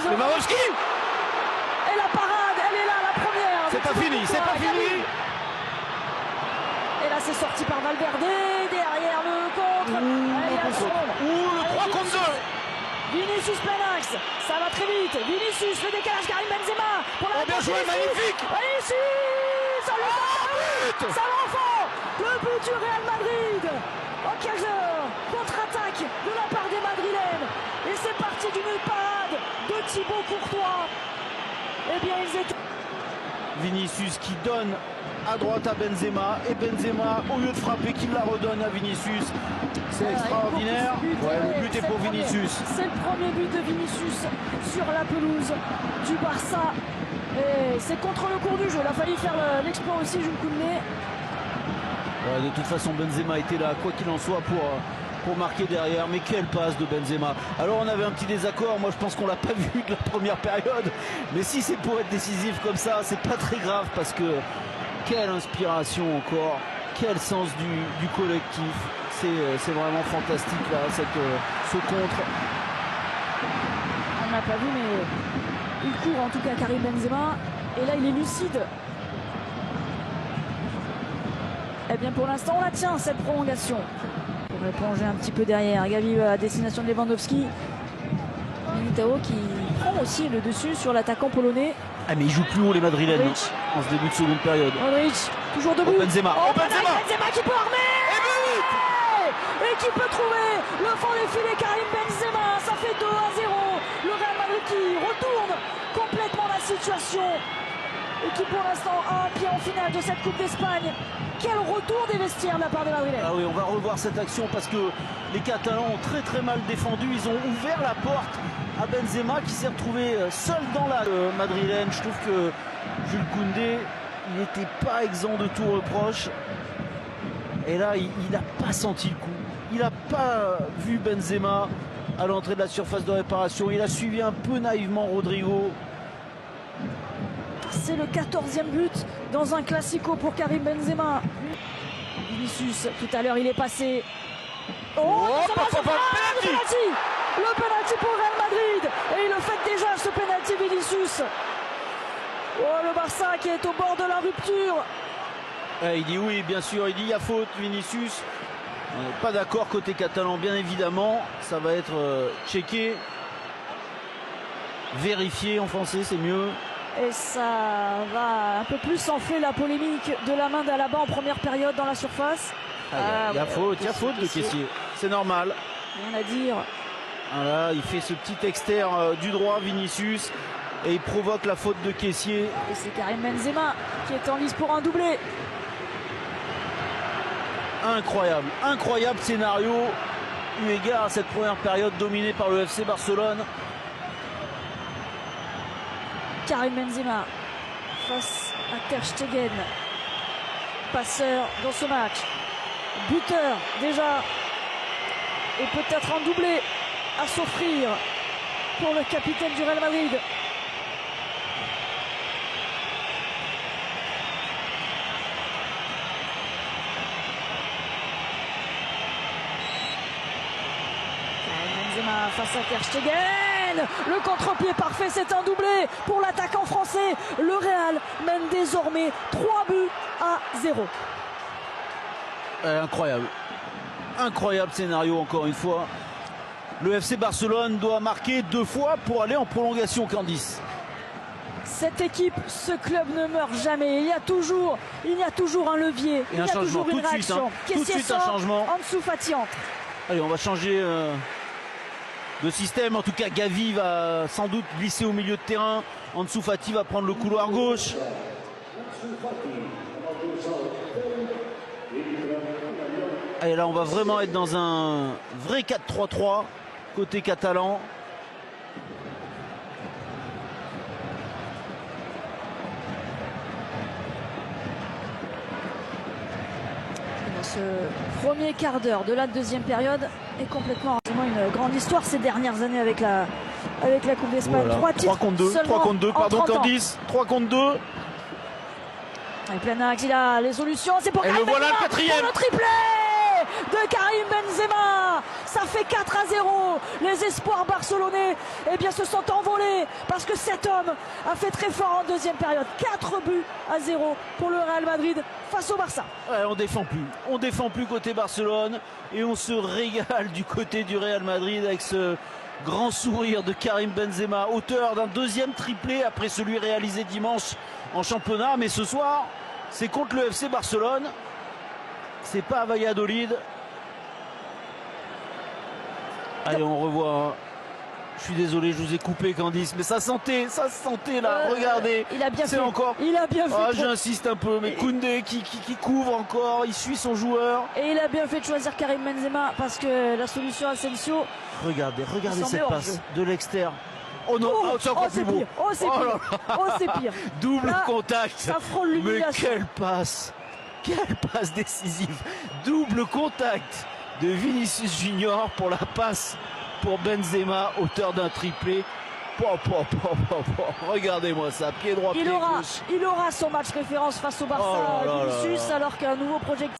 Lewandowski. Et la parade, elle est là, la première. C'est pas fini, c'est pas fini. Et là, c'est sorti par Valverde. Derrière le contre. Le 3 contre 2. Vinicius plein axe. Ça va très vite. Vinicius, le décalage. Karim Benzema. Pour la bien joué, magnifique. Vinicius. Ça l'enfant. Le but du Real Madrid. Occasion. Contre-attaque de la part des Madrilènes. Et c'est parti d'une parade de Thibaut Courtois. Eh bien, ils étaient... Vinicius qui donne à droite à Benzema, et Benzema, au lieu de frapper, qui la redonne à Vinicius. C'est extraordinaire. Le but est pour Vinicius. C'est le premier but de Vinicius sur la pelouse du Barça. Et c'est contre le cours du jeu. Il a fallu faire l'exploit aussi, Jules Koundé. De toute façon, Benzema était là, quoi qu'il en soit, pour marquer derrière. Mais quelle passe de Benzema. Alors on avait un petit désaccord, moi je pense qu'on l'a pas vu de la première période, mais si c'est pour être décisif comme ça, c'est pas très grave, parce que quelle inspiration encore, quel sens du collectif. C'est vraiment fantastique là, ce contre. On n'a pas vu, mais il court en tout cas, Karim Benzema, et là il est lucide. Eh bien pour l'instant on la tient, cette prolongation. On va plonger un petit peu derrière. Gavi à destination de Lewandowski. Militao qui prend aussi le dessus sur l'attaquant polonais. Ah mais ils jouent plus haut les Madrilènes en ce début de seconde période. Modric, toujours debout. Benzema. Benzema qui peut armer et qui peut trouver le fond des filets. Karim Benzema, ça fait 2-0. Le Real Madrid qui retourne complètement la situation et qui pour l'instant a un pied en finale de cette Coupe d'Espagne. Quel retour des vestiaires de la part des Madrilènes. Ah oui, on va revoir cette action parce que les Catalans ont très très mal défendu. Ils ont ouvert la porte à Benzema qui s'est retrouvé seul dans la madrilène. Je trouve que Jules Koundé, il n'était pas exempt de tout reproche. Et là, il n'a pas senti le coup. Il n'a pas vu Benzema à l'entrée de la surface de réparation. Il a suivi un peu naïvement Rodrigo. C'est le 14e but dans un classico pour Karim Benzema. Vinicius, tout à l'heure, il est passé. Le penalty pour Real Madrid. Et il le fait déjà, ce penalty, Vinicius. Le Barça qui est au bord de la rupture. Il dit oui, bien sûr, il dit il y a faute, Vinicius. On n'est pas d'accord côté catalan, bien évidemment. Ça va être checké, vérifié en français, c'est mieux. Et ça va un peu plus enfler la polémique de la main d'Alaba en première période dans la surface. Il y a faute de Kessié. C'est normal. Rien à dire. Voilà, il fait ce petit externe du droit, Vinicius, et il provoque la faute de Kessié. Et c'est Karim Benzema qui est en lice pour un doublé. Incroyable scénario, eu égard à cette première période dominée par le FC Barcelone. Karim Benzema face à Ter Stegen, passeur dans ce match, buteur déjà, et peut-être un doublé à s'offrir pour le capitaine du Real Madrid. Karim Benzema face à Ter Stegen. Le contre-pied parfait, c'est un doublé pour l'attaquant français. Le Real mène désormais 3-0. Incroyable scénario encore une fois. Le FC Barcelone doit marquer 2 fois pour aller en prolongation, Candice. Cette équipe, ce club ne meurt jamais. Il y a toujours un levier. Et un changement tout de suite. Tout de suite un changement. Ansu Fati entre. Allez, on va changer de système. En tout cas, Gavi va sans doute glisser au milieu de terrain. Ansu Fati va prendre le couloir gauche. Et là, on va vraiment être dans un vrai 4-3-3 côté catalan. Ce premier quart d'heure de la deuxième période est complètement une grande histoire ces dernières années avec la Coupe d'Espagne. Voilà. 3 contre 2, pardon Candice. 3 contre 2. Et plein axe, il a les solutions. C'est pour et le voilà le quatrième. Pour le triplé de Karim Karim Benzema. Ça fait 4-0. Les espoirs barcelonais se sont envolés parce que cet homme a fait très fort en deuxième période. 4-0 pour le Real Madrid face au Barça. Ouais, on défend plus côté Barcelone et on se régale du côté du Real Madrid avec ce grand sourire de Karim Benzema, auteur d'un deuxième triplé après celui réalisé dimanche en championnat. Mais ce soir, c'est contre le FC Barcelone, c'est pas à Valladolid. Allez, on revoit. Je suis désolé, je vous ai coupé, Candice, mais ça sentait là. Regardez, il a bien fait. Encore. Il a bien fait. J'insiste un peu, mais Koundé qui couvre encore, il suit son joueur. Et il a bien fait de choisir Karim Benzema parce que la solution Asensio. Regardez cette passe de l'extérieur. Oh non, c'est encore plus beau. C'est pire. Double là, contact. Ça frôle l'humiliation. Mais quelle passe décisive. Double contact de Vinicius Junior pour la passe pour Benzema, auteur d'un triplé. Regardez-moi ça, pied droit, pied gauche. Il aura son match référence face au Barça, Vinicius, alors qu'un nouveau projectile.